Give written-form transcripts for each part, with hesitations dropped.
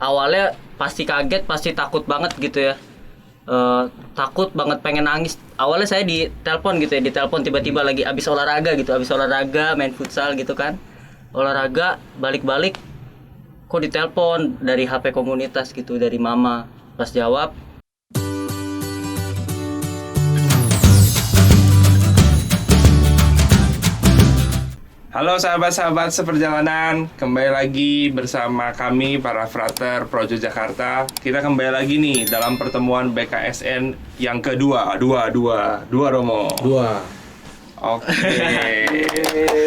awalnya pasti kaget, pasti takut banget gitu ya. Takut banget, pengen nangis. Awalnya saya ditelepon gitu ya, ditelepon tiba-tiba lagi abis olahraga main futsal gitu kan, olahraga balik-balik kok ditelepon dari HP komunitas gitu, dari mama. Pas jawab, halo sahabat-sahabat seperjalanan, kembali lagi bersama kami para frater Projo Jakarta. Kita kembali lagi nih dalam pertemuan BKSN yang kedua, dua Romo. Dua. Oke.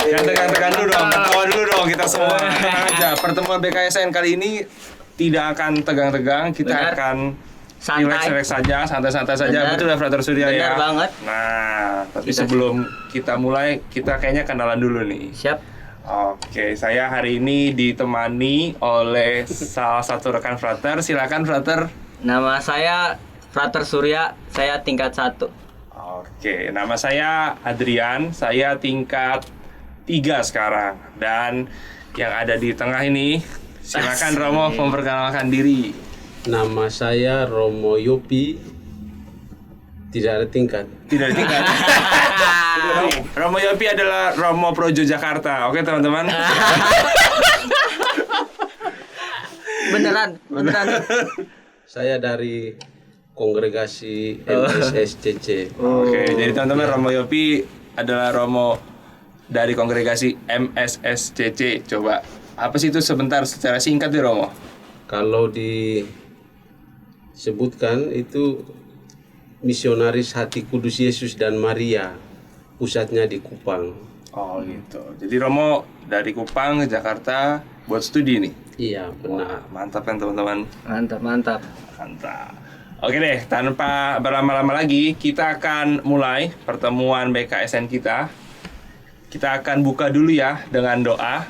Yang tekan dulu dong, ketawa dulu dong kita semua. Tenang aja, pertemuan BKSN kali ini tidak akan tegang-tegang, kita Benar. akan Santai. relax saja, santai-santai saja. Benar. Betul ya Frater Surya ya? Benar banget. Nah, tapi Kita- sebelum kita mulai, kita kayaknya kenalan dulu nih. siap. Oke, saya hari ini ditemani oleh salah satu rekan Frater. Silakan Frater. Nama saya Frater Surya, saya tingkat 1. Oke, nama saya Adrian. Saya tingkat 3 sekarang. Dan yang ada di tengah ini, silakan Romo memperkenalkan diri. Nama saya Romo Yopi. Tidak ada tingkat. Tidak ditinggal. Romo Yopi adalah Romo Projo Jakarta. Oke, teman-teman. Beneran. Saya dari kongregasi MSSCC. Oke, jadi teman-teman Romo Yopi adalah Romo dari kongregasi MSSCC. Coba, apa sih itu sebentar secara singkat nih Romo? Kalau disebutkan itu misionaris Hati Kudus Yesus dan Maria, pusatnya di Kupang. Oh gitu. Jadi Romo dari Kupang ke Jakarta buat studi nih. Iya, benar. Mantap kan teman-teman? Mantap. Mantap. Oke deh, tanpa berlama-lama lagi, kita akan mulai pertemuan BKSN kita. Kita akan buka dulu ya dengan doa.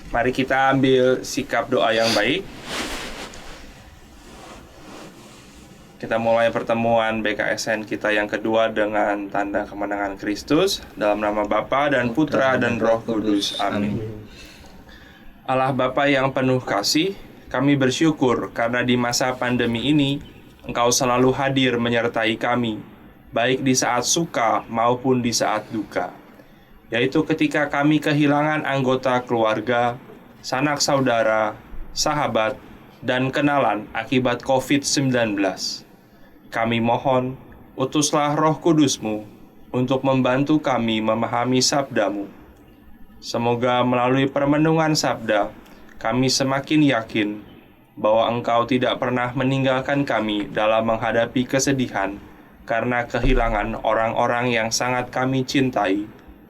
Mari kita ambil sikap doa yang baik. Kita mulai pertemuan BKSN kita yang kedua dengan tanda kemenangan Kristus. Dalam nama Bapa dan Putra dan Roh Kudus. Amin. Allah Bapa yang penuh kasih, kami bersyukur karena di masa pandemi ini, Engkau selalu hadir menyertai kami, baik di saat suka maupun di saat duka. Yaitu ketika kami kehilangan anggota keluarga, sanak saudara, sahabat, dan kenalan akibat COVID-19. Kami mohon, utuslah Roh Kudus-Mu untuk membantu kami memahami sabda-Mu. Semoga melalui permenungan sabda, kami semakin yakin bahwa Engkau tidak pernah meninggalkan kami dalam menghadapi kesedihan karena kehilangan orang-orang yang sangat kami cintai,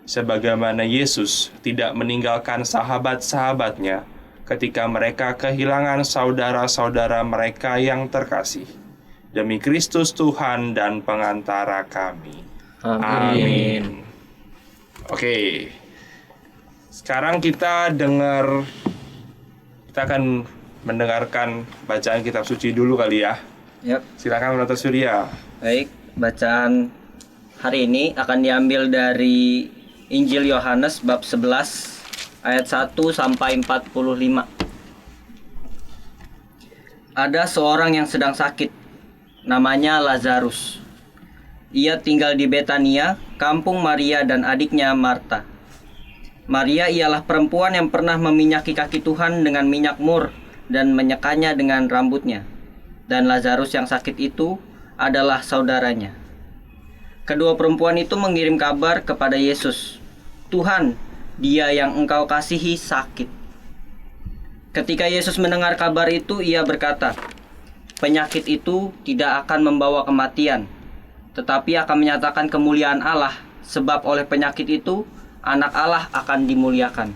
sebagaimana Yesus tidak meninggalkan sahabat-sahabatnya ketika mereka kehilangan saudara-saudara mereka yang terkasih. Demi Kristus Tuhan dan pengantara kami. Amin. Oke. Sekarang kita akan mendengarkan bacaan kitab suci dulu kali ya. Yap. Silakan Frater Surya. Baik, bacaan hari ini akan diambil dari Injil Yohanes bab 11 ayat 1 sampai 45. Ada seorang yang sedang sakit, namanya Lazarus. Ia tinggal di Betania, kampung Maria dan adiknya Marta. Maria ialah perempuan yang pernah meminyaki kaki Tuhan dengan minyak mur dan menyekanya dengan rambutnya. Dan Lazarus yang sakit itu adalah saudaranya. Kedua perempuan itu mengirim kabar kepada Yesus, "Tuhan, dia yang engkau kasihi sakit." Ketika Yesus mendengar kabar itu, ia berkata, "Penyakit itu tidak akan membawa kematian, tetapi akan menyatakan kemuliaan Allah, sebab oleh penyakit itu, anak Allah akan dimuliakan."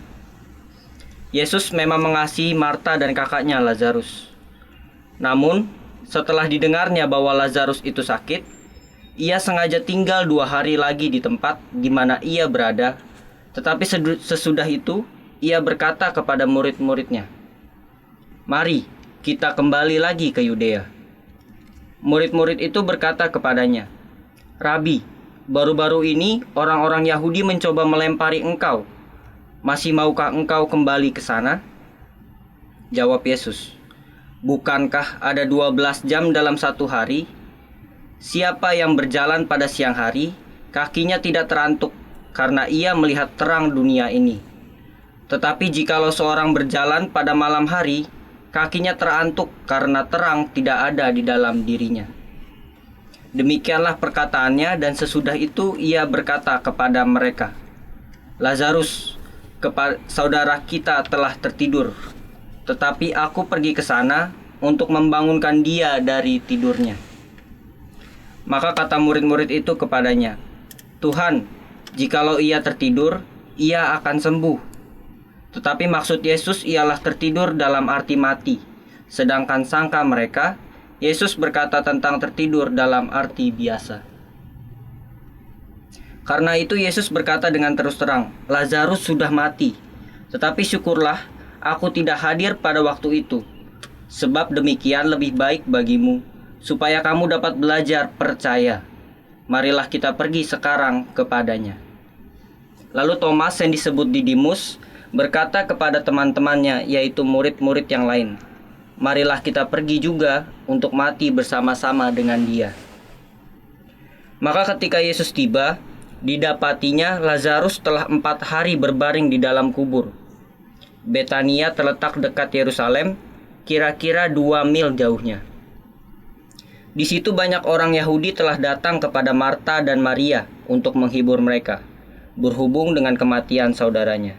Yesus memang mengasihi Marta dan kakaknya Lazarus. Namun, setelah didengarnya bahwa Lazarus itu sakit, ia sengaja tinggal 2 hari lagi di tempat di mana ia berada. Tetapi sesudah itu, ia berkata kepada murid-muridnya, "Mari, kita kembali lagi ke Yudea." Murid-murid itu berkata kepadanya, "Rabi, baru-baru ini orang-orang Yahudi mencoba melempari engkau. Masih maukah engkau kembali ke sana?" Jawab Yesus, "Bukankah ada 12 jam dalam satu hari? Siapa yang berjalan pada siang hari, kakinya tidak terantuk, karena ia melihat terang dunia ini. Tetapi jikalau seorang berjalan pada malam hari, kakinya terantuk karena terang tidak ada di dalam dirinya." Demikianlah perkataannya, dan sesudah itu ia berkata kepada mereka, "Lazarus, saudara kita telah tertidur, tetapi aku pergi ke sana untuk membangunkan dia dari tidurnya." Maka kata murid-murid itu kepadanya, "Tuhan, jikalau ia tertidur, ia akan sembuh." Tetapi maksud Yesus ialah tertidur dalam arti mati, sedangkan sangka mereka, Yesus berkata tentang tertidur dalam arti biasa. Karena itu Yesus berkata dengan terus terang, "Lazarus sudah mati, tetapi syukurlah aku tidak hadir pada waktu itu, sebab demikian lebih baik bagimu, supaya kamu dapat belajar percaya. Marilah kita pergi sekarang kepadanya." Lalu Thomas yang disebut Didimus berkata kepada teman-temannya, yaitu murid-murid yang lain, "Marilah kita pergi juga untuk mati bersama-sama dengan dia." Maka ketika Yesus tiba, didapatinya Lazarus telah 4 hari berbaring di dalam kubur. Betania terletak dekat Yerusalem, kira-kira 2 mil jauhnya. Di situ banyak orang Yahudi telah datang kepada Marta dan Maria untuk menghibur mereka, berhubung dengan kematian saudaranya.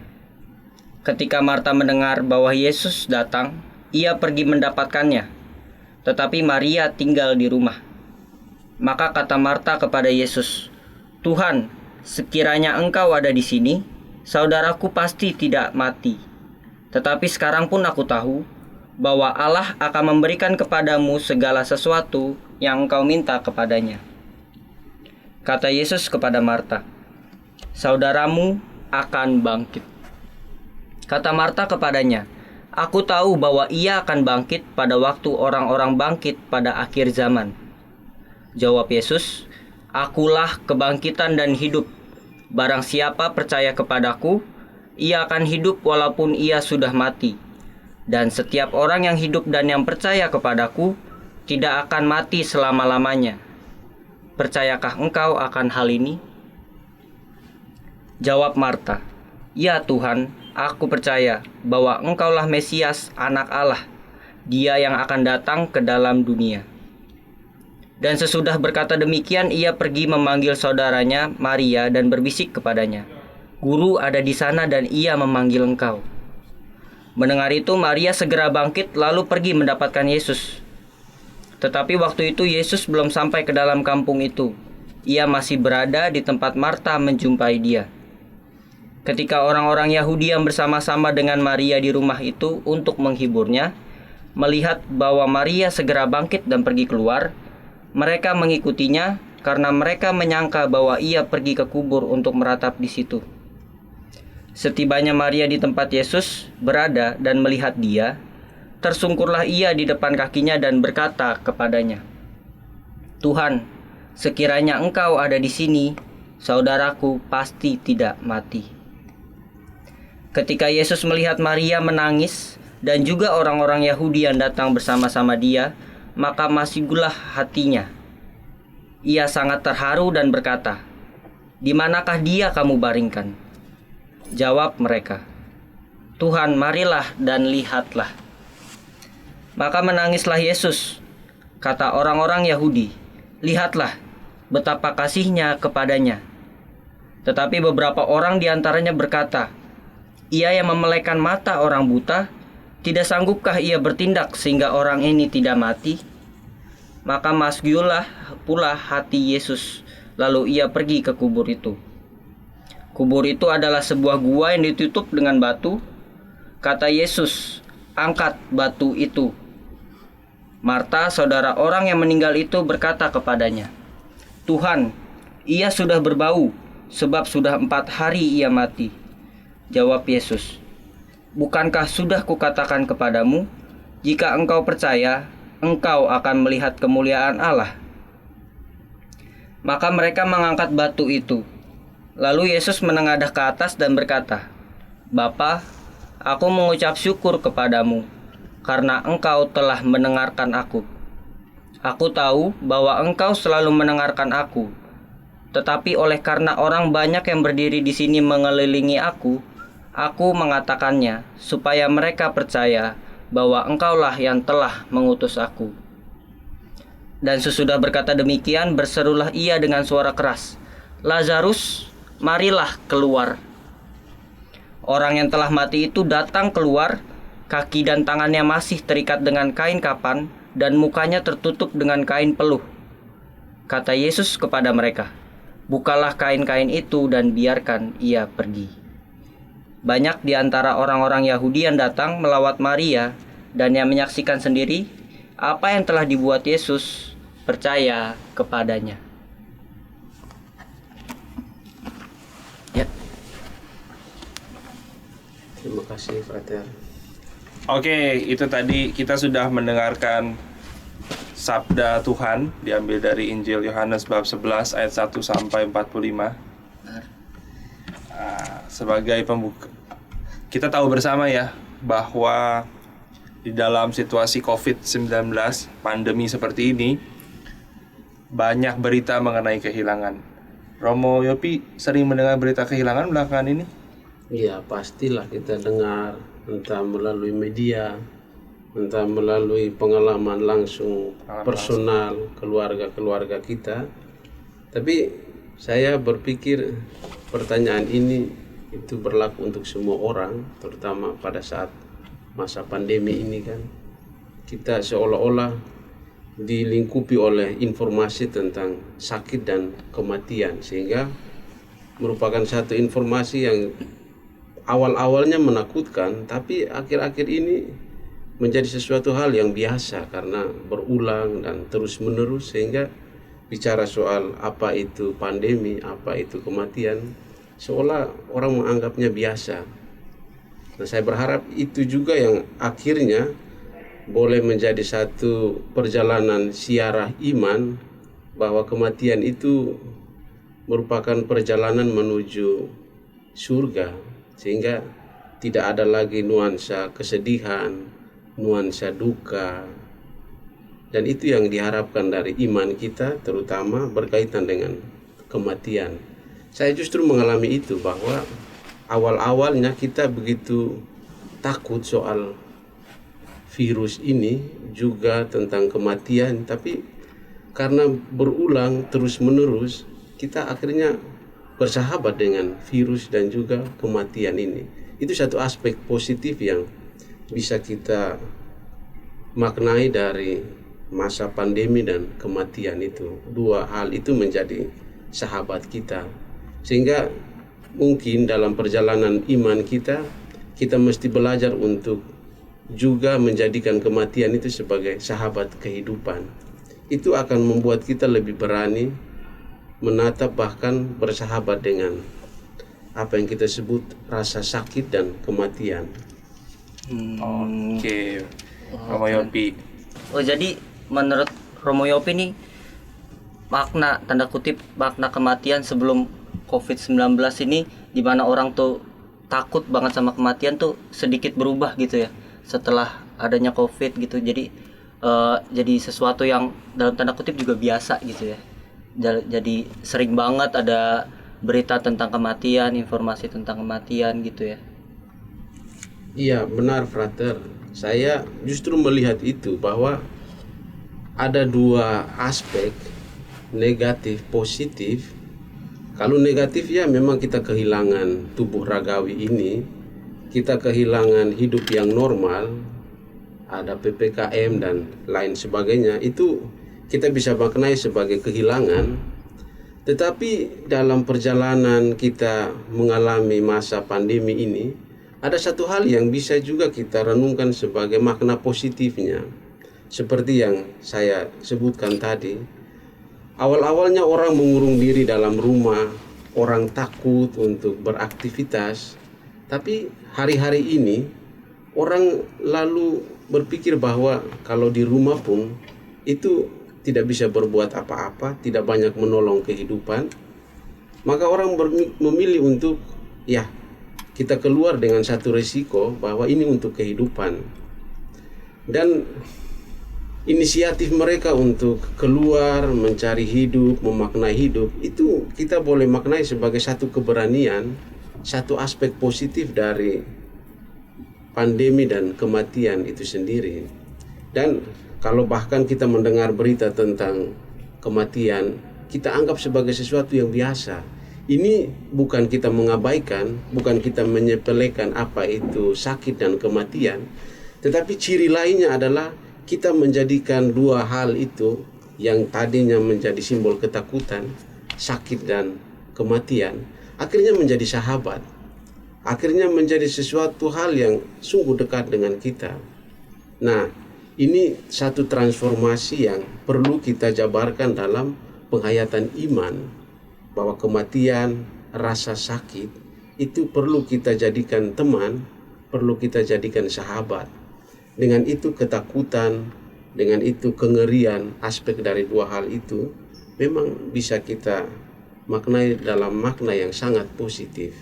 Ketika Marta mendengar bahwa Yesus datang, ia pergi mendapatkannya, tetapi Maria tinggal di rumah. Maka kata Marta kepada Yesus, "Tuhan, sekiranya Engkau ada di sini, saudaraku pasti tidak mati. Tetapi sekarang pun aku tahu bahwa Allah akan memberikan kepadamu segala sesuatu yang engkau minta kepadanya." Kata Yesus kepada Marta, "Saudaramu akan bangkit." Kata Marta kepadanya, "Aku tahu bahwa ia akan bangkit pada waktu orang-orang bangkit pada akhir zaman." Jawab Yesus, "Akulah kebangkitan dan hidup. Barang siapa percaya kepadaku, ia akan hidup walaupun ia sudah mati. Dan setiap orang yang hidup dan yang percaya kepadaku tidak akan mati selama-lamanya. Percayakah engkau akan hal ini?" Jawab Marta, "Ya Tuhan, aku percaya bahwa Engkaulah Mesias, Anak Allah, Dia yang akan datang ke dalam dunia." Dan sesudah berkata demikian, ia pergi memanggil saudaranya Maria dan berbisik kepadanya, "Guru ada di sana dan ia memanggil engkau." Mendengar itu, Maria segera bangkit lalu pergi mendapatkan Yesus. Tetapi waktu itu Yesus belum sampai ke dalam kampung itu. Ia masih berada di tempat Marta menjumpai dia. Ketika orang-orang Yahudi yang bersama-sama dengan Maria di rumah itu untuk menghiburnya, melihat bahwa Maria segera bangkit dan pergi keluar, mereka mengikutinya karena mereka menyangka bahwa ia pergi ke kubur untuk meratap di situ. Setibanya Maria di tempat Yesus berada dan melihat dia, tersungkurlah ia di depan kakinya dan berkata kepadanya, "Tuhan, sekiranya engkau ada di sini, saudaraku pasti tidak mati." Ketika Yesus melihat Maria menangis dan juga orang-orang Yahudi yang datang bersama-sama dia, maka masih gulah hatinya. Ia sangat terharu dan berkata, "Di manakah dia kamu baringkan?" Jawab mereka, "Tuhan, marilah dan lihatlah." Maka menangislah Yesus. Kata orang-orang Yahudi, "Lihatlah betapa kasihnya kepadanya." Tetapi beberapa orang diantaranya berkata, "Ia yang memelekkan mata orang buta, tidak sanggupkah ia bertindak sehingga orang ini tidak mati?" Maka masgiulah pula hati Yesus, lalu ia pergi ke kubur itu. Kubur itu adalah sebuah gua yang ditutup dengan batu. Kata Yesus, "Angkat batu itu." Marta, saudara orang yang meninggal itu, berkata kepadanya, "Tuhan, ia sudah berbau, sebab sudah 4 hari ia mati." Jawab Yesus, "Bukankah sudah kukatakan kepadamu, jika engkau percaya, engkau akan melihat kemuliaan Allah?" Maka mereka mengangkat batu itu. Lalu Yesus menengadah ke atas dan berkata, "Bapa, aku mengucap syukur kepadamu, karena engkau telah mendengarkan aku. Aku tahu bahwa engkau selalu mendengarkan aku, tetapi oleh karena orang banyak yang berdiri di sini mengelilingi aku mengatakannya supaya mereka percaya bahwa engkaulah yang telah mengutus aku." Dan sesudah berkata demikian, berserulah ia dengan suara keras, "Lazarus, marilah keluar." Orang yang telah mati itu datang keluar, kaki dan tangannya masih terikat dengan kain kapan, dan mukanya tertutup dengan kain peluh. Kata Yesus kepada mereka, "Bukalah kain-kain itu dan biarkan ia pergi." Banyak di antara orang-orang Yahudi yang datang melawat Maria dan yang menyaksikan sendiri apa yang telah dibuat Yesus, percaya kepadanya. Ya. Terima kasih, Frater. Oke, itu tadi kita sudah mendengarkan sabda Tuhan diambil dari Injil Yohanes bab 11 ayat 1 sampai 45. Sebagai pembuka, kita tahu bersama ya bahwa di dalam situasi COVID-19, pandemi seperti ini, banyak berita mengenai kehilangan. Romo Yopi sering mendengar berita kehilangan belakangan ini? Iya, pastilah kita dengar, entah melalui media, entah melalui pengalaman langsung personal keluarga-keluarga kita. Tapi saya berpikir pertanyaan ini itu berlaku untuk semua orang, terutama pada saat masa pandemi ini kan. Kita seolah-olah dilingkupi oleh informasi tentang sakit dan kematian, sehingga merupakan satu informasi yang awal-awalnya menakutkan, tapi akhir-akhir ini menjadi sesuatu hal yang biasa karena berulang dan terus-menerus, sehingga bicara soal apa itu pandemi, apa itu kematian, seolah orang menganggapnya biasa. Nah, saya berharap itu juga yang akhirnya boleh menjadi satu perjalanan siarah iman, bahwa kematian itu merupakan perjalanan menuju surga, sehingga tidak ada lagi nuansa kesedihan, nuansa duka. Dan itu yang diharapkan dari iman kita, terutama berkaitan dengan kematian. Saya justru mengalami itu, bahwa awal-awalnya kita begitu takut soal virus ini, juga tentang kematian, tapi karena berulang terus-menerus, kita akhirnya bersahabat dengan virus dan juga kematian ini. Itu satu aspek positif yang bisa kita maknai dari masa pandemi dan kematian itu. Dua hal itu menjadi sahabat kita, sehingga mungkin dalam perjalanan iman kita mesti belajar untuk juga menjadikan kematian itu sebagai sahabat kehidupan. Itu akan membuat kita lebih berani menatap, bahkan bersahabat dengan apa yang kita sebut rasa sakit dan kematian. Oke, Romo Yopi. Oh, jadi menurut Romo Yopi nih, makna, tanda kutip, makna kematian sebelum COVID-19 ini, di mana orang tuh takut banget sama kematian, tuh sedikit berubah gitu ya setelah adanya COVID gitu. Jadi sesuatu yang dalam tanda kutip juga biasa gitu ya. Jadi sering banget ada berita tentang kematian, informasi tentang kematian gitu ya. Iya, benar, Frater. Saya justru melihat itu, bahwa ada dua aspek, negatif, positif. Kalau negatif ya memang kita kehilangan tubuh ragawi ini, kita kehilangan hidup yang normal, ada PPKM dan lain sebagainya, itu kita bisa maknai sebagai kehilangan. Tetapi dalam perjalanan kita mengalami masa pandemi ini, ada satu hal yang bisa juga kita renungkan sebagai makna positifnya. Seperti yang saya sebutkan tadi, awal-awalnya orang mengurung diri dalam rumah, orang takut untuk beraktivitas. Tapi hari-hari ini orang lalu berpikir bahwa kalau di rumah pun itu tidak bisa berbuat apa-apa, tidak banyak menolong kehidupan. Maka orang memilih untuk kita keluar dengan satu resiko bahwa ini untuk kehidupan. Dan inisiatif mereka untuk keluar, mencari hidup, memaknai hidup, itu kita boleh maknai sebagai satu keberanian, satu aspek positif dari pandemi dan kematian itu sendiri. Dan kalau bahkan kita mendengar berita tentang kematian, kita anggap sebagai sesuatu yang biasa. Ini bukan kita mengabaikan, bukan kita menyepelekan apa itu sakit dan kematian, tetapi ciri lainnya adalah kita menjadikan dua hal itu yang tadinya menjadi simbol ketakutan, sakit dan kematian, akhirnya menjadi sahabat. Akhirnya menjadi sesuatu hal yang sungguh dekat dengan kita. Nah, ini satu transformasi yang perlu kita jabarkan dalam penghayatan iman, bahwa kematian, rasa sakit itu perlu kita jadikan teman, perlu kita jadikan sahabat. Dengan itu ketakutan, dengan itu kengerian, aspek dari dua hal itu memang bisa kita maknai dalam makna yang sangat positif.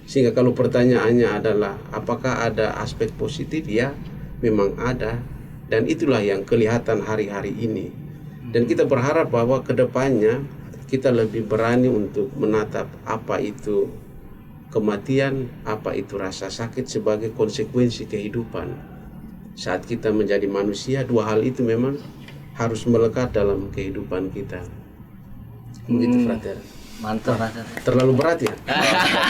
Sehingga kalau pertanyaannya adalah apakah ada aspek positif? Ya, memang ada, dan itulah yang kelihatan hari-hari ini. Dan kita berharap bahwa kedepannya kita lebih berani untuk menatap apa itu kematian, apa itu rasa sakit sebagai konsekuensi kehidupan. Saat kita menjadi manusia, dua hal itu memang harus melekat dalam kehidupan kita. Begitu, Frater. Mantap, Frater. Terlalu berat ya?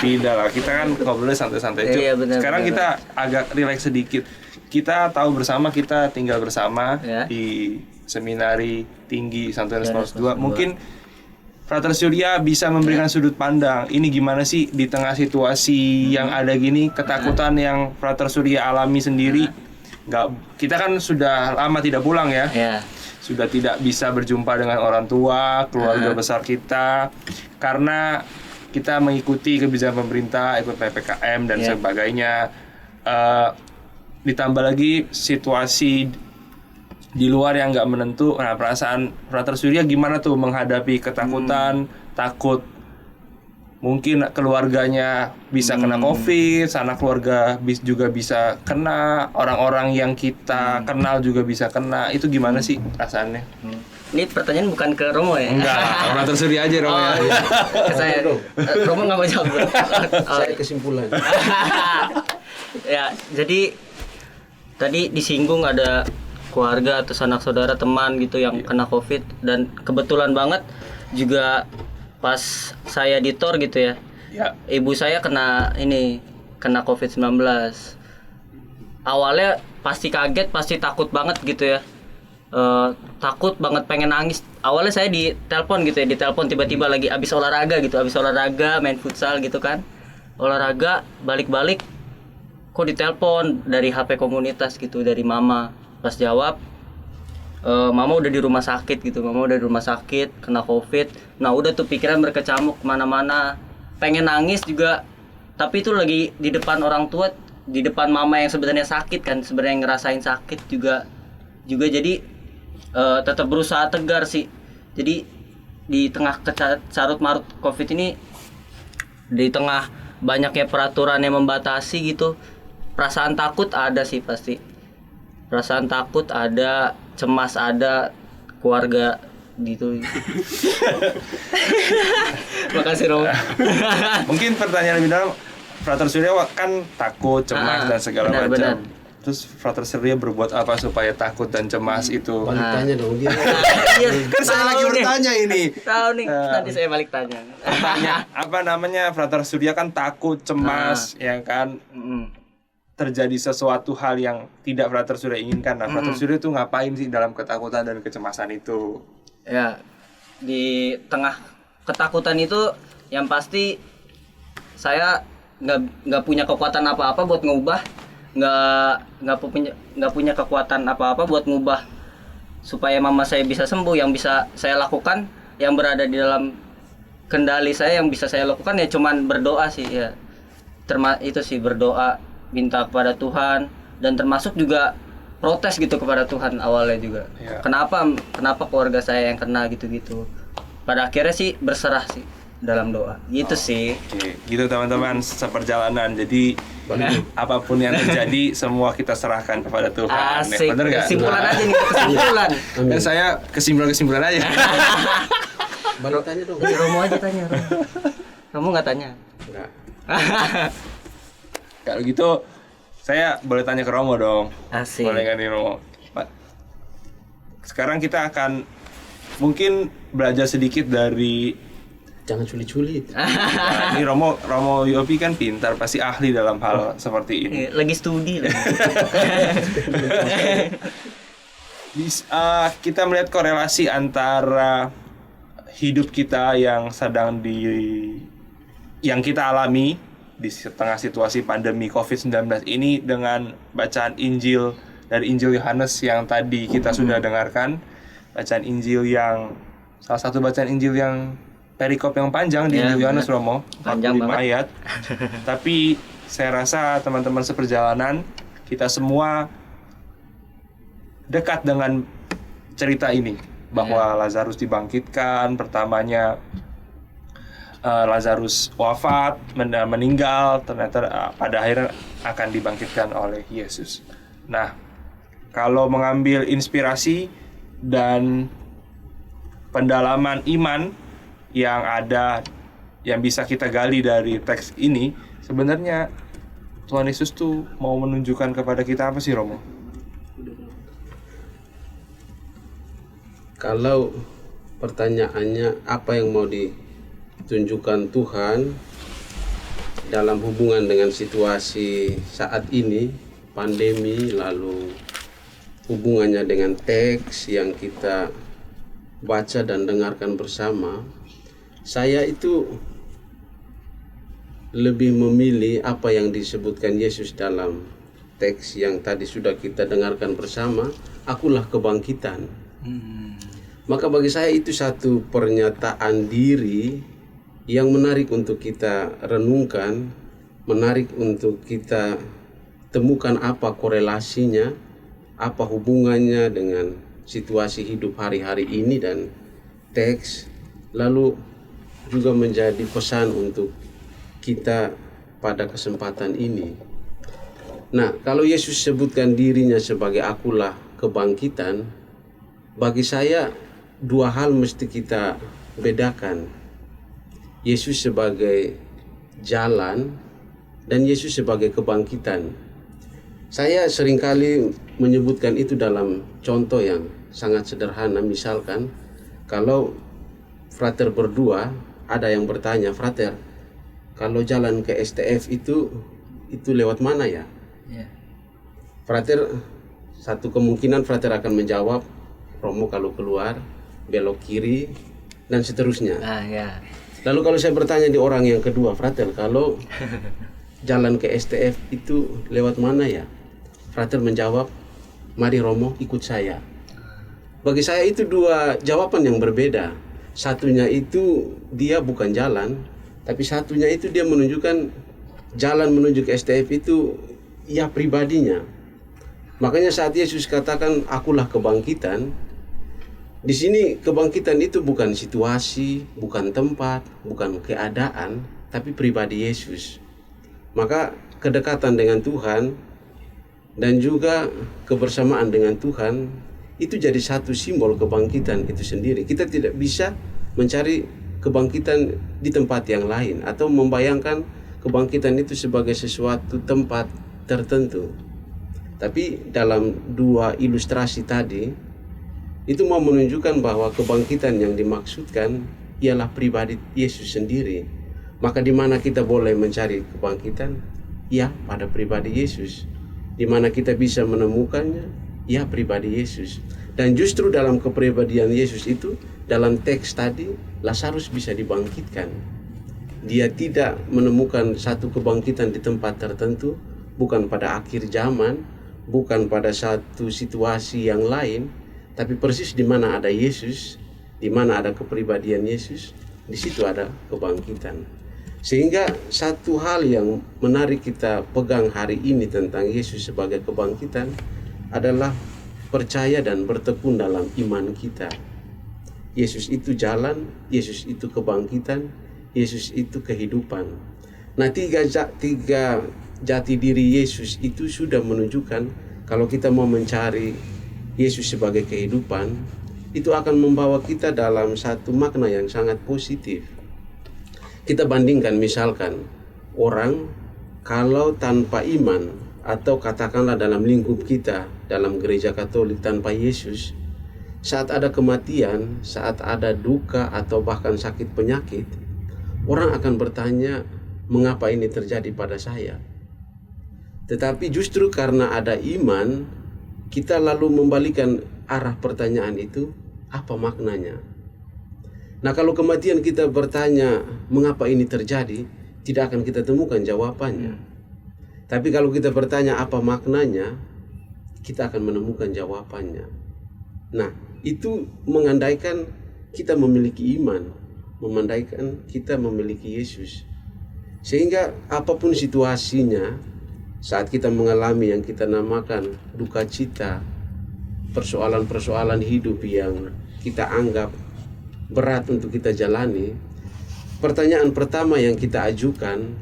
Tidak lah, kita kan ngobrolnya santai-santai. Iya, benar, Sekarang benar. kita agak rileks sedikit. Kita tahu bersama, kita tinggal bersama Ya. di Seminari Tinggi Santo Yohanes Paulus II. Mungkin Frater Surya bisa memberikan sudut pandang. Ini gimana sih di tengah situasi yang ada gini, ketakutan yang Frater Surya alami sendiri. Kita kan sudah lama tidak pulang ya. Ya. Sudah tidak bisa berjumpa dengan orang tua, keluarga besar kita, karena kita mengikuti kebijakan pemerintah, ikut PPKM dan sebagainya. Ditambah lagi situasi di luar yang nggak menentu. Nah, perasaan Frater Surya gimana tuh menghadapi ketakutan, takut mungkin keluarganya bisa kena COVID, sanak keluarga juga bisa kena, orang-orang yang kita kenal juga bisa kena. Itu gimana sih perasaannya? Ini pertanyaan bukan ke Romo ya? Enggak, Frater Surya aja Romo ya. Ke saya. Romo nggak mau jawab. Saya kesimpulan. Ya, jadi tadi disinggung ada keluarga atau sanak saudara, teman gitu yang kena COVID, dan kebetulan banget juga pas saya di TOR gitu ya. Ya. Ibu saya kena COVID-19. Awalnya pasti kaget, pasti takut banget gitu ya. Takut banget, pengen nangis. Awalnya saya ditelepon gitu ya, ditelepon tiba-tiba lagi abis olahraga main futsal gitu kan. Olahraga balik-balik kok ditelepon dari HP komunitas gitu, dari mama. Pas jawab, mama udah di rumah sakit gitu, kena COVID. Nah udah tuh pikiran berkecamuk kemana-mana, pengen nangis juga, tapi itu lagi di depan orang tua, di depan mama yang sebenarnya sakit kan, sebenarnya ngerasain sakit juga jadi tetap berusaha tegar sih. Jadi di tengah carut marut COVID ini, di tengah banyaknya peraturan yang membatasi gitu, perasaan takut ada sih pasti. Perasaan takut ada, cemas ada, keluarga gitu. Makasih Romo. Mungkin pertanyaan lebih dalam, Frater Surya kan takut, cemas dan segala benar. macam. Terus Frater Surya berbuat apa supaya takut dan cemas itu? Balik tanya dong dia. Iya, Kan saya lagi bertanya ini. Tahu nih, nanti saya balik tanya. Apa namanya, Frater Surya kan takut, cemas, ya kan? Terjadi sesuatu hal yang tidak Frater Surya inginkan. Nah, Frater Surya itu ngapain sih dalam ketakutan dan kecemasan itu? Ya, di tengah ketakutan itu yang pasti saya nggak punya kekuatan apa-apa buat ngubah, nggak punya kekuatan apa-apa buat ngubah supaya mama saya bisa sembuh. Yang bisa saya lakukan, yang berada di dalam kendali saya, yang bisa saya lakukan ya cuman berdoa sih ya. Itu sih, berdoa, minta kepada Tuhan, dan termasuk juga protes gitu kepada Tuhan awalnya juga. Ya. Kenapa keluarga saya yang kena gitu-gitu. Pada akhirnya sih berserah sih dalam doa. Gitu sih. Oke, gitu teman-teman seperjalanan. Jadi Apapun yang terjadi, semua kita serahkan kepada Tuhan. Asik. Bener nggak? Kesimpulan aja nih, kesimpulan. Dan saya kesimpulan aja. Balik tanya dong. Romo aja tanya, Romo. Kamu nggak tanya? Enggak. Kalau gitu, saya boleh tanya ke Romo dong. Asik. Boleh nggak nih Romo? Pak, sekarang kita akan mungkin belajar sedikit dari Jangan sulit-sulit. Nah, ini Romo Yopi kan pintar, pasti ahli dalam hal seperti ini. Lagi studi lah. Kita melihat korelasi antara hidup kita yang yang kita alami di tengah situasi pandemi COVID-19 ini dengan bacaan Injil dari Injil Yohanes yang tadi kita sudah dengarkan. Bacaan Injil yang salah satu bacaan Injil yang perikop yang panjang di Injil Yohanes, Romo, 45 ayat. Tapi saya rasa teman-teman seperjalanan kita semua dekat dengan cerita ini, bahwa Lazarus dibangkitkan. Pertamanya Lazarus wafat, meninggal, ternyata pada akhirnya akan dibangkitkan oleh Yesus. Nah, kalau mengambil inspirasi dan pendalaman iman yang bisa kita gali dari teks ini, sebenarnya Tuhan Yesus tuh mau menunjukkan kepada kita apa sih, Romo? Kalau pertanyaannya apa yang mau ditunjukkan Tuhan dalam hubungan dengan situasi saat ini, pandemi, lalu hubungannya dengan teks yang kita baca dan dengarkan bersama, saya itu lebih memilih apa yang disebutkan Yesus dalam teks yang tadi sudah kita dengarkan bersama, akulah kebangkitan. Maka bagi saya itu satu pernyataan diri yang menarik untuk kita renungkan, menarik untuk kita temukan apa korelasinya, apa hubungannya dengan situasi hidup hari-hari ini dan teks, lalu juga menjadi pesan untuk kita pada kesempatan ini. Nah, kalau Yesus sebutkan dirinya sebagai akulah kebangkitan, bagi saya dua hal mesti kita bedakan. Yesus sebagai jalan dan Yesus sebagai kebangkitan. Saya seringkali menyebutkan itu dalam contoh yang sangat sederhana. Misalkan kalau frater berdua, ada yang bertanya, "Frater, kalau jalan ke STF itu lewat mana ya?" Frater, satu kemungkinan frater akan menjawab, "Romo kalau keluar belok kiri," dan seterusnya. Lalu kalau saya bertanya di orang yang kedua, "Frater, kalau jalan ke STF itu lewat mana ya?" Frater menjawab, "Mari Romo, ikut saya." Bagi saya itu dua jawaban yang berbeda. Satunya itu dia bukan jalan, tapi satunya itu dia menunjukkan jalan menuju ke STF itu ya pribadinya. Makanya saat Yesus katakan akulah kebangkitan, di sini kebangkitan itu bukan situasi, bukan tempat, bukan keadaan, tapi pribadi Yesus. Maka kedekatan dengan Tuhan dan juga kebersamaan dengan Tuhan itu jadi satu simbol kebangkitan itu sendiri. Kita tidak bisa mencari kebangkitan di tempat yang lain atau membayangkan kebangkitan itu sebagai sesuatu tempat tertentu. Tapi dalam dua ilustrasi tadi itu mau menunjukkan bahwa kebangkitan yang dimaksudkan ialah pribadi Yesus sendiri. Maka di mana kita boleh mencari kebangkitan? Ya, pada pribadi Yesus. Di mana kita bisa menemukannya? Ya, pribadi Yesus. Dan justru dalam kepribadian Yesus itu, dalam teks tadi, Lazarus bisa dibangkitkan. Dia tidak menemukan satu kebangkitan di tempat tertentu, bukan pada akhir zaman, bukan pada satu situasi yang lain, tapi persis di mana ada Yesus, di mana ada kepribadian Yesus, di situ ada kebangkitan. Sehingga satu hal yang menarik kita pegang hari ini tentang Yesus sebagai kebangkitan adalah percaya dan bertekun dalam iman kita. Yesus itu jalan, Yesus itu kebangkitan, Yesus itu kehidupan. Nah, tiga jati diri Yesus itu sudah menunjukkan kalau kita mau mencari Yesus sebagai kehidupan, itu akan membawa kita dalam satu makna yang sangat positif. Kita bandingkan misalkan orang kalau tanpa iman, atau katakanlah dalam lingkup kita, dalam gereja Katolik tanpa Yesus, saat ada kematian, saat ada duka atau bahkan sakit penyakit, orang akan bertanya, mengapa ini terjadi pada saya? Tetapi justru karena ada iman, kita lalu membalikan arah pertanyaan itu, apa maknanya? Nah, kalau kematian kita bertanya, mengapa ini terjadi, tidak akan kita temukan jawabannya. Tapi kalau kita bertanya apa maknanya, kita akan menemukan jawabannya. Nah, itu mengandaikan kita memiliki iman, memandaikan kita memiliki Yesus. Sehingga apapun situasinya, saat kita mengalami yang kita namakan duka cita, persoalan-persoalan hidup yang kita anggap berat untuk kita jalani, pertanyaan pertama yang kita ajukan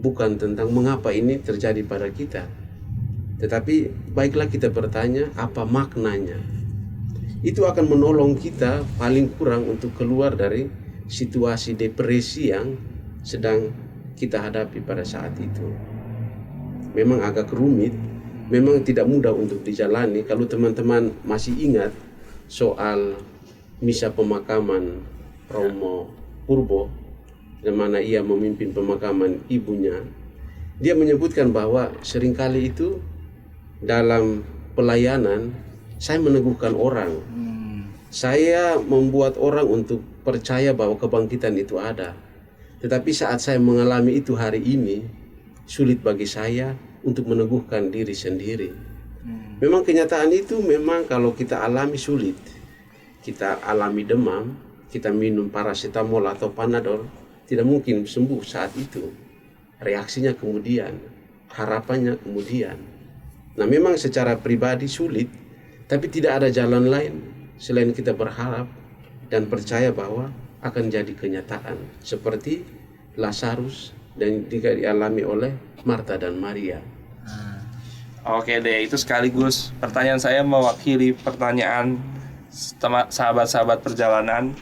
bukan tentang mengapa ini terjadi pada kita, tetapi baiklah kita bertanya apa maknanya. Itu akan menolong kita paling kurang untuk keluar dari situasi depresi yang sedang kita hadapi pada saat itu. Memang agak rumit, memang tidak mudah untuk dijalani. Kalau teman-teman masih ingat soal misa pemakaman Romo Purbo, di mana ia memimpin pemakaman ibunya, dia menyebutkan bahwa seringkali itu dalam pelayanan saya meneguhkan orang. Saya membuat orang untuk percaya bahwa kebangkitan itu ada. Tetapi saat saya mengalami itu hari ini, sulit bagi saya untuk meneguhkan diri sendiri. Memang kenyataan itu memang kalau kita alami sulit. Kita alami demam, kita minum paracetamol atau panadol, tidak mungkin sembuh saat itu. Reaksinya kemudian, harapannya kemudian. Nah, memang secara pribadi sulit, tapi tidak ada jalan lain selain kita berharap dan percaya bahwa akan jadi kenyataan seperti Lazarus dan juga dialami oleh Marta dan Maria. Oke deh, itu sekaligus pertanyaan saya mewakili pertanyaan sahabat-sahabat perjalanan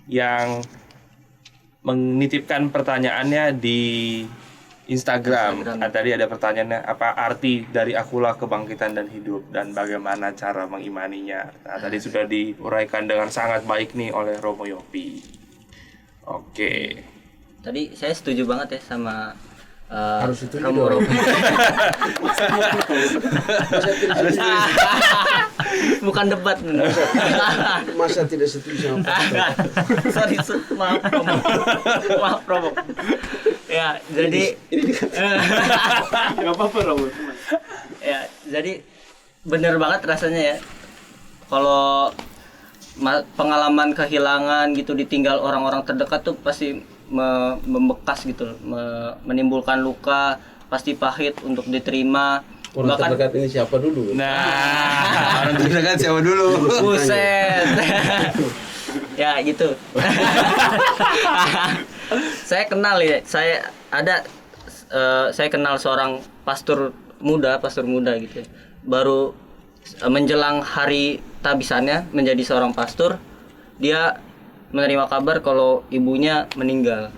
yang menitipkan pertanyaannya di Instagram. Tadi ada pertanyaannya, apa arti dari akulah kebangkitan dan hidup dan bagaimana cara mengimaninya. Nah, tadi sudah diuraikan dengan sangat baik nih oleh Romo Yopi. Oke. Tadi saya setuju banget ya sama Harus setuju Romo dong. Yopi. Bukan debat. Masa tidak setuju sama Pastor? Sorry, maaf Romo. Maaf Romo. Ya, jadi Gak apa-apa Romo. ya, jadi bener banget rasanya ya. Kalau pengalaman kehilangan gitu, ditinggal orang-orang terdekat tuh pasti membekas gitu, menimbulkan luka, pasti pahit untuk diterima. Orang Bahkan terdekat ini siapa dulu? Nah, orang terdekat siapa dulu? buset. Ya gitu. Saya kenal ya, saya kenal seorang pastor muda gitu ya. Baru menjelang hari tabisannya menjadi seorang pastor, dia menerima kabar kalau ibunya meninggal.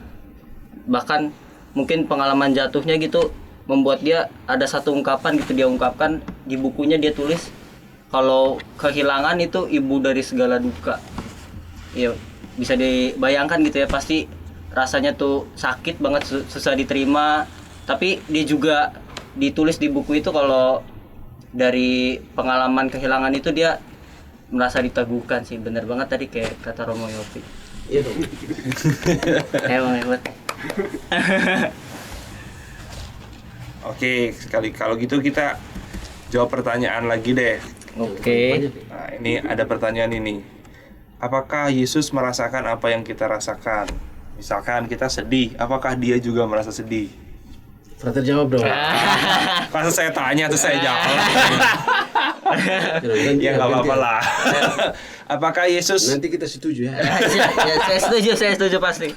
Bahkan mungkin pengalaman jatuhnya gitu membuat dia ada satu ungkapan gitu, dia ungkapkan di bukunya, dia tulis kalau kehilangan itu ibu dari segala duka. Ya bisa dibayangkan gitu ya, pasti rasanya tuh sakit banget, susah diterima. Tapi dia juga ditulis di buku itu kalau dari pengalaman kehilangan itu dia merasa diteguhkan sih. Bener banget tadi kayak kata Romo Yopi. Iya dong. Emang hebat. Oke, kalau gitu kita jawab pertanyaan lagi deh. Oke. Nah, ini ada pertanyaan ini. Apakah Yesus merasakan apa yang kita rasakan? Misalkan kita sedih, apakah dia juga merasa sedih? Frater jawab dong. Masa saya tanya terus saya jawab? Ya nggak apa-apa lah. Apakah Yesus Nanti kita setuju ya. Ya, saya setuju pasti.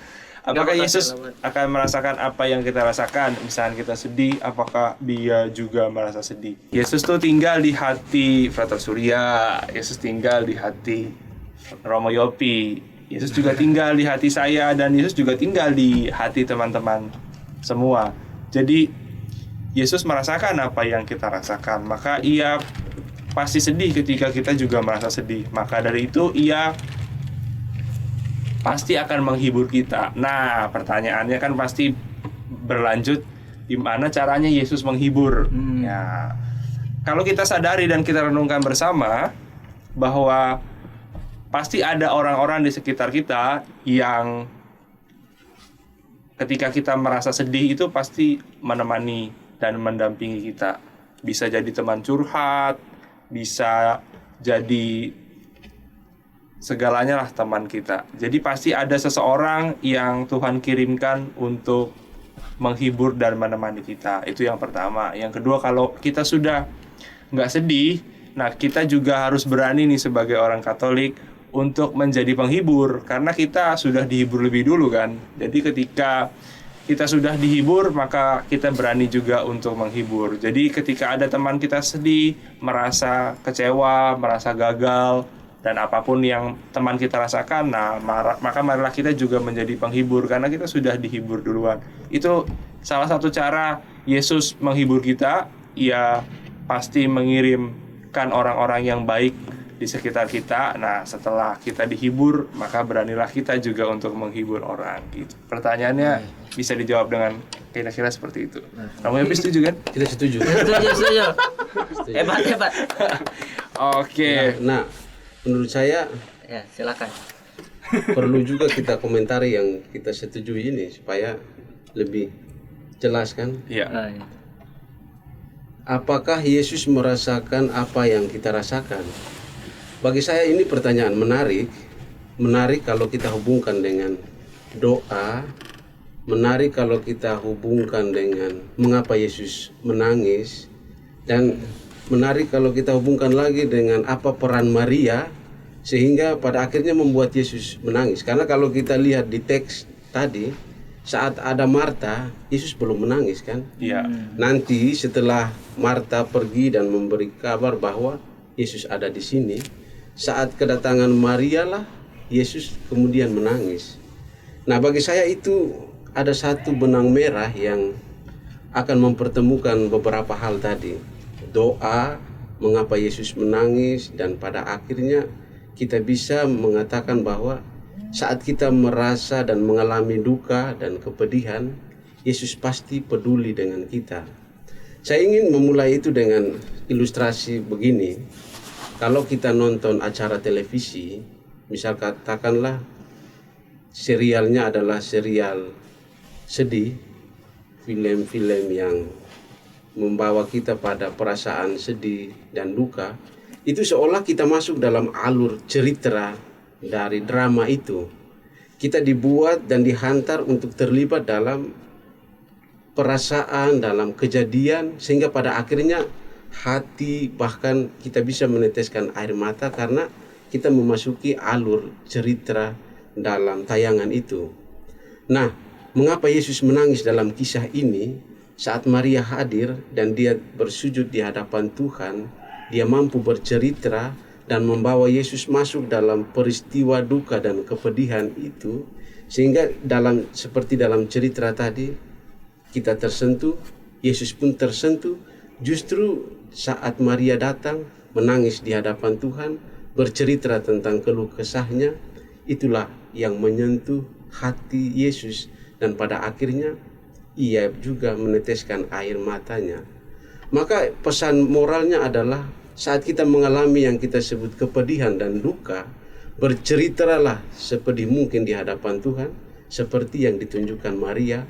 Apakah Nggak Yesus bakal akan merasakan apa yang kita rasakan? Misalnya kita sedih, apakah dia juga merasa sedih? Yesus tuh tinggal di hati Frater Surya, Yesus tinggal di hati Romo Yopi, Yesus juga tinggal di hati saya, dan Yesus juga tinggal di hati teman-teman semua. Jadi Yesus merasakan apa yang kita rasakan, maka ia pasti sedih ketika kita juga merasa sedih. Maka dari itu ia pasti akan menghibur kita. Nah, pertanyaannya kan pasti berlanjut, gimana caranya Yesus menghibur? Ya, kalau kita sadari dan kita renungkan bersama bahwa pasti ada orang-orang di sekitar kita yang ketika kita merasa sedih itu pasti menemani dan mendampingi kita. Bisa jadi teman curhat, bisa jadi segalanya lah teman kita. Jadi pasti ada seseorang yang Tuhan kirimkan untuk menghibur dan menemani kita. Itu yang pertama. Yang kedua, kalau kita sudah nggak sedih, nah kita juga harus berani nih sebagai orang Katolik untuk menjadi penghibur, karena kita sudah dihibur lebih dulu kan. Jadi ketika kita sudah dihibur, maka kita berani juga untuk menghibur. Jadi ketika ada teman kita sedih, merasa kecewa, merasa gagal, dan apapun yang teman kita rasakan, nah maka marilah kita juga menjadi penghibur, karena kita sudah dihibur duluan. Itu salah satu cara Yesus menghibur kita. Ia pasti mengirimkan orang-orang yang baik di sekitar kita. Nah, setelah kita dihibur, maka beranilah kita juga untuk menghibur orang. Gitu. Pertanyaannya bisa dijawab dengan kira-kira seperti itu. Kamu habis setuju kan? Tidak setuju. Setuju. Hebat. Oke. Nah, menurut saya Ya, silakan. perlu juga kita komentari yang kita setujui ini supaya lebih jelas kan. Iya. Ya. Apakah Yesus merasakan apa yang kita rasakan? Bagi saya ini pertanyaan menarik. Menarik kalau kita hubungkan dengan doa. Menarik kalau kita hubungkan dengan mengapa Yesus menangis. Dan menarik kalau kita hubungkan lagi dengan apa peran Maria sehingga pada akhirnya membuat Yesus menangis. Karena kalau kita lihat di teks tadi, saat ada Marta, Yesus belum menangis kan? Iya. Nanti setelah Marta pergi dan memberi kabar bahwa Yesus ada di sini, saat kedatangan Maria lah Yesus kemudian menangis. Nah, bagi saya itu ada satu benang merah yang akan mempertemukan beberapa hal tadi. Doa, mengapa Yesus menangis, dan pada akhirnya kita bisa mengatakan bahwa saat kita merasa dan mengalami duka dan kepedihan, Yesus pasti peduli dengan kita. Saya ingin memulai itu dengan ilustrasi begini. Kalau kita nonton acara televisi, misal katakanlah serialnya adalah serial sedih, film-film yang membawa kita pada perasaan sedih dan duka, itu seolah kita masuk dalam alur cerita dari drama itu. Kita dibuat dan dihantar untuk terlibat dalam perasaan, dalam kejadian, sehingga pada akhirnya hati, bahkan kita bisa meneteskan air mata karena kita memasuki alur cerita dalam tayangan itu. Nah, mengapa Yesus menangis dalam kisah ini? Saat Maria hadir dan dia bersujud di hadapan Tuhan, dia mampu bercerita dan membawa Yesus masuk dalam peristiwa duka dan kepedihan itu, sehingga seperti dalam cerita tadi kita tersentuh, Yesus pun tersentuh. Justru saat Maria datang menangis di hadapan Tuhan, bercerita tentang keluh kesahnya, itulah yang menyentuh hati Yesus, dan pada akhirnya ia juga meneteskan air matanya. Maka pesan moralnya adalah saat kita mengalami yang kita sebut kepedihan dan duka, berceritalah sepedih mungkin di hadapan Tuhan, seperti yang ditunjukkan Maria.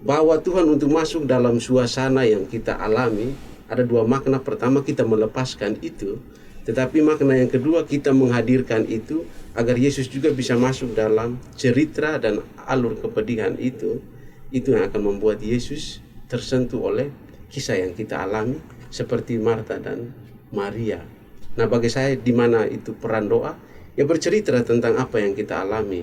Bawa Tuhan untuk masuk dalam suasana yang kita alami. Ada dua makna. Pertama, kita melepaskan itu, tetapi makna yang kedua, kita menghadirkan itu agar Yesus juga bisa masuk dalam cerita dan alur kepedihan itu. Itu yang akan membuat Yesus tersentuh oleh kisah yang kita alami seperti Marta dan Maria. Nah, bagi saya di mana itu peran doa? Ya bercerita tentang apa yang kita alami.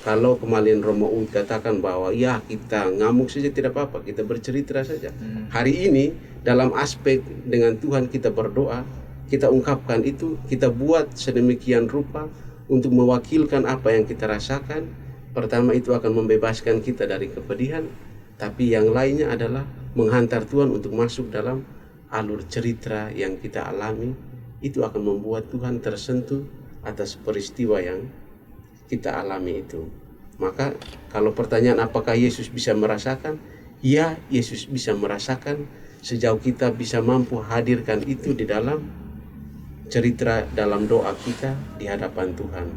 Kalau kemarin Romo Uud katakan bahwa ya kita ngamuk saja tidak apa-apa, kita bercerita saja. Hari ini dalam aspek dengan Tuhan kita berdoa, kita ungkapkan itu, kita buat sedemikian rupa untuk mewakilkan apa yang kita rasakan. Pertama itu akan membebaskan kita dari kepedihan, tapi yang lainnya adalah menghantar Tuhan untuk masuk dalam alur cerita yang kita alami. Itu akan membuat Tuhan tersentuh atas peristiwa yang kita alami itu. Maka kalau pertanyaan apakah Yesus bisa merasakan? Ya, Yesus bisa merasakan sejauh kita bisa mampu hadirkan itu di dalam cerita, dalam doa kita di hadapan Tuhan.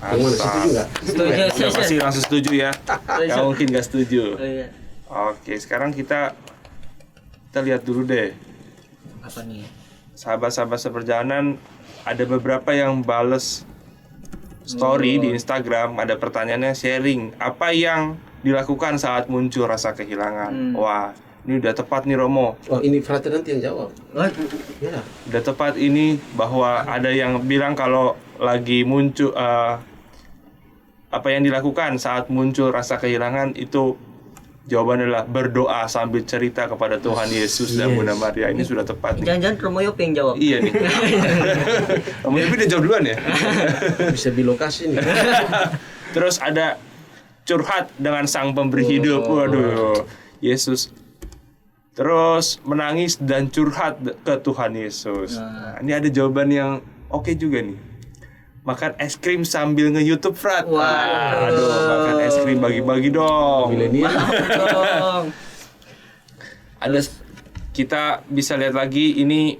Gimana, setuju nggak? Setuju, Ya, pasti langsung setuju ya. Gak mungkin gak setuju. Oh, iya. Oke, sekarang kita lihat dulu deh. Apa nih? Sahabat-sahabat seperjalanan, ada beberapa yang bales story di Instagram, ada pertanyaannya sharing apa yang dilakukan saat muncul rasa kehilangan. Wah, ini udah tepat nih Romo. Oh, ini Frater nanti yang jawab. Ya. Udah tepat ini bahwa ada yang bilang kalau lagi muncul apa yang dilakukan saat muncul rasa kehilangan itu jawabannya adalah berdoa sambil cerita kepada Tuhan Yesus dan Bunda Maria. Ini sudah tepat nih. Jangan-jangan Romo Yopi yang jawab. Iya nih. Romo Yopi udah jawab duluan ya. Bisa bilokasi nih. Terus ada curhat dengan Sang Pemberi Hidup. Waduh, Yesus. Terus menangis dan curhat ke Tuhan Yesus. Nah, ini ada jawaban yang oke juga nih. Makan es krim sambil nge-YouTube, Frat. Wah. Aduh, makan es krim bagi-bagi dong. Milenial. Dong. Ada, kita bisa lihat lagi ini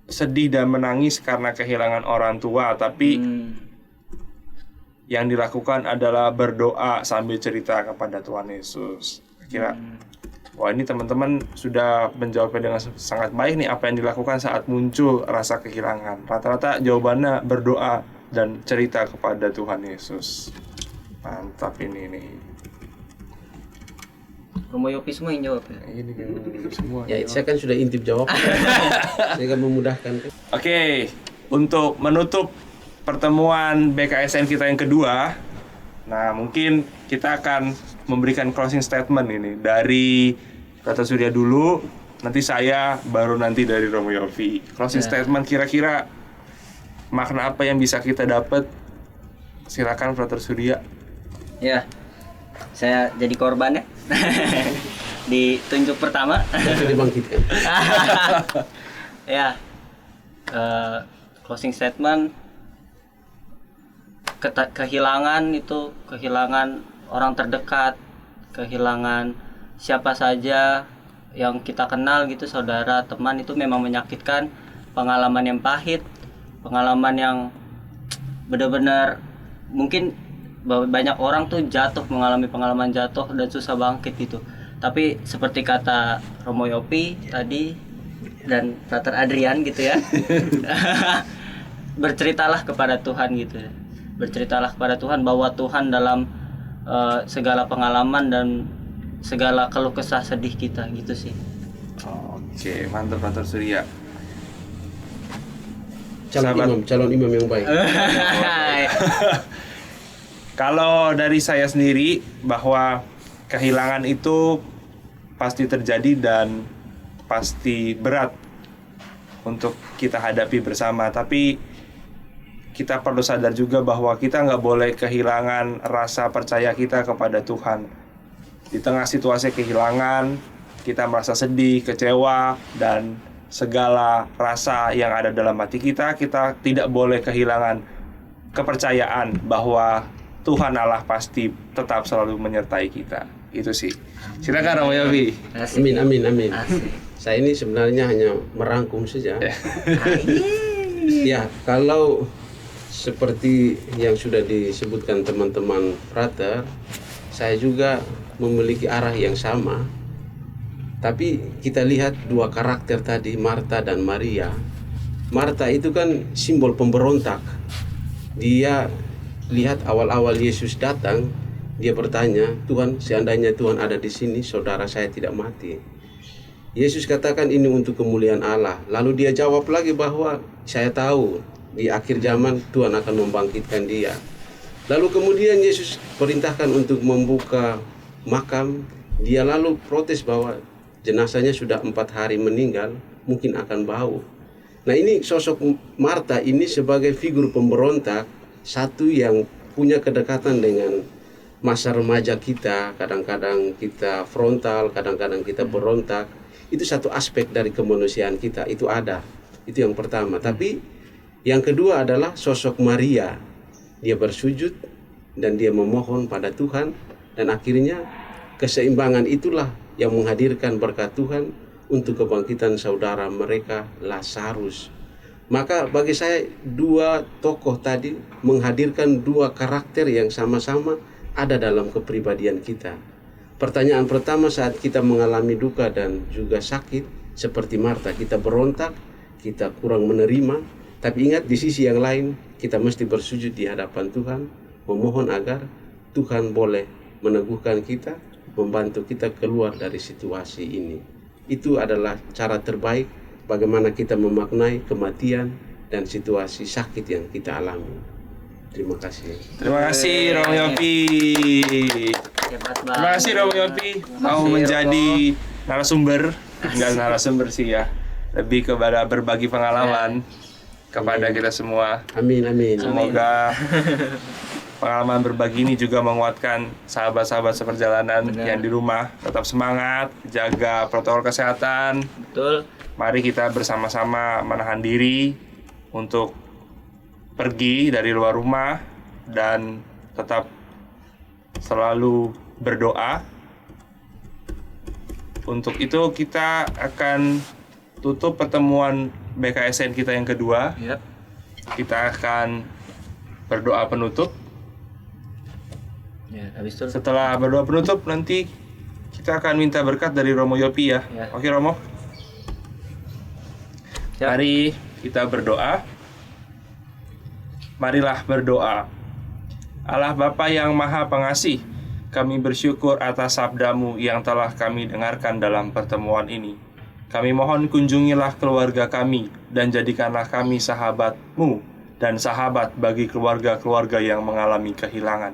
sedih dan menangis karena kehilangan orang tua, tapi yang dilakukan adalah berdoa sambil cerita kepada Tuhan Yesus. Kira, wah ini teman-teman sudah menjawabnya dengan sangat baik nih apa yang dilakukan saat muncul rasa kehilangan. Rata-rata jawabannya berdoa dan cerita kepada Tuhan Yesus. Mantap ini nih. Romo Yopi semua yang jawab ya. Ini semua. Ya, saya kan sudah intip jawab. Saya kan memudahkan. Oke, untuk menutup pertemuan BKSN kita yang kedua, nah mungkin kita akan memberikan closing statement ini dari Kata Surya dulu, nanti saya, baru nanti dari Romo Yofi. Closing statement kira-kira makna apa yang bisa kita dapat? Silakan Frater Surya. Ya, saya jadi korban ya. Ditunjuk pertama. Saya dibangkitkan. Ya, closing statement. Kehilangan itu, kehilangan orang terdekat, kehilangan siapa saja yang kita kenal gitu, saudara, teman, itu memang menyakitkan. Pengalaman yang pahit, pengalaman yang benar-benar mungkin banyak orang tuh jatuh, mengalami pengalaman jatuh dan susah bangkit gitu. Tapi seperti kata Romo Yopi tadi dan Frater Adrian gitu ya, berceritalah kepada Tuhan gitu ya. Berceritalah kepada Tuhan bahwa Tuhan dalam segala pengalaman dan segala keluh kesah sedih kita gitu sih. Oke, mantap Frater Surya. Calon imam yang baik. Kalau dari saya sendiri, bahwa kehilangan itu pasti terjadi dan pasti berat untuk kita hadapi bersama. Tapi kita perlu sadar juga bahwa kita nggak boleh kehilangan rasa percaya kita kepada Tuhan. Di tengah situasi kehilangan, kita merasa sedih, kecewa, dan segala rasa yang ada dalam hati kita tidak boleh kehilangan kepercayaan bahwa Tuhan Allah pasti tetap selalu menyertai kita. Itu sih. Silakan Romo Yofi. Amin. Saya ini sebenarnya hanya merangkum saja. Ya, kalau seperti yang sudah disebutkan teman-teman Frater, saya juga memiliki arah yang sama. Tapi kita lihat dua karakter tadi, Marta dan Maria. Marta itu kan simbol pemberontak. Dia lihat awal-awal Yesus datang, dia bertanya, Tuhan, seandainya Tuhan ada di sini, saudara saya tidak mati. Yesus katakan ini untuk kemuliaan Allah. Lalu dia jawab lagi bahwa saya tahu di akhir zaman Tuhan akan membangkitkan dia. Lalu kemudian Yesus perintahkan untuk membuka makam. Dia lalu protes bahwa jenazahnya sudah 4 hari meninggal, mungkin akan bau. Nah, ini sosok Marta ini sebagai figur pemberontak, satu yang punya kedekatan dengan masa remaja kita. Kadang-kadang kita frontal, kadang-kadang kita berontak. Itu satu aspek dari kemanusiaan kita, itu ada. Itu yang pertama. Tapi yang kedua adalah sosok Maria. Dia bersujud dan dia memohon pada Tuhan, dan akhirnya keseimbangan itulah yang menghadirkan berkat Tuhan untuk kebangkitan saudara mereka Lazarus. Maka bagi saya 2 tokoh tadi menghadirkan 2 karakter yang sama-sama ada dalam kepribadian kita. Pertanyaan pertama, saat kita mengalami duka dan juga sakit seperti Marta, kita berontak, kita kurang menerima. Tapi ingat, di sisi yang lain kita mesti bersujud di hadapan Tuhan, memohon agar Tuhan boleh meneguhkan kita, membantu kita keluar dari situasi ini. Itu adalah cara terbaik bagaimana kita memaknai kematian dan situasi sakit yang kita alami. Terima kasih. Terima kasih Romo Yopi. Hebat banget. Terima kasih Romo Yopi mau menjadi narasumber. Enggak narasumber sih ya. Lebih kepada berbagi pengalaman kepada kita semua. Amin, amin. Semoga pengalaman berbagi ini juga menguatkan sahabat-sahabat seperjalanan yang di rumah. Tetap semangat, jaga protokol kesehatan. Betul. Mari kita bersama-sama menahan diri untuk pergi dari luar rumah dan tetap selalu berdoa. Untuk itu kita akan tutup pertemuan BKSN kita yang kedua. Yap. Kita akan berdoa penutup. Ya, habis itu Setelah berdoa penutup nanti kita akan minta berkat dari Romo Yopi ya. Ya. Oke Romo. Siap. Mari kita berdoa. Marilah berdoa. Allah Bapa yang Maha Pengasih, kami bersyukur atas sabda-Mu yang telah kami dengarkan dalam pertemuan ini. Kami mohon kunjungilah keluarga kami dan jadikanlah kami sahabat-Mu dan sahabat bagi keluarga-keluarga yang mengalami kehilangan.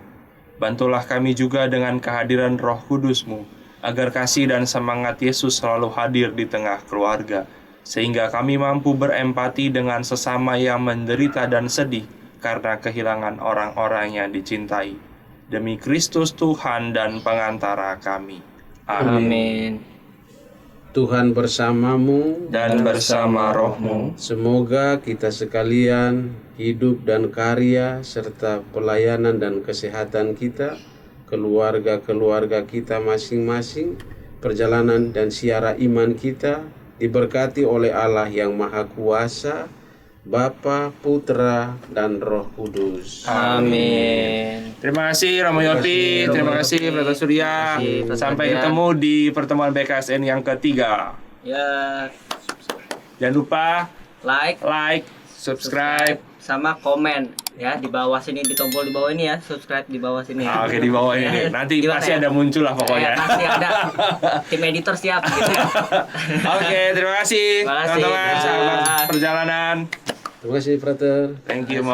Bantulah kami juga dengan kehadiran Roh Kudus-Mu, agar kasih dan semangat Yesus selalu hadir di tengah keluarga, sehingga kami mampu berempati dengan sesama yang menderita dan sedih karena kehilangan orang-orang yang dicintai. Demi Kristus Tuhan dan pengantara kami. Amin. Amin. Tuhan bersamamu, Dan bersama rohmu, semoga kita sekalian hidup dan karya serta pelayanan dan kesehatan kita, keluarga-keluarga kita masing-masing, perjalanan dan siara iman kita diberkati oleh Allah yang Maha Kuasa, Bapa, Putra, dan Roh Kudus. Amin. terima kasih Romo Yopi, terima kasih Brother Surya. Terima kasih, Sampai Brother. ketemu di pertemuan BKSN yang ketiga. Ya, Jangan lupa like, subscribe. sama komen ya di bawah sini, di tombol di bawah ini ya, subscribe di bawah sini. Oke, di bawah ini. Nanti Gimana pasti ya? ada muncul lah pokoknya. Pasti ada. Tim editor siap gitu ya. Oke, terima kasih Terima kasih. teman-teman sahabat Dah. perjalanan. Terima kasih, Frater. Thank you, Mo.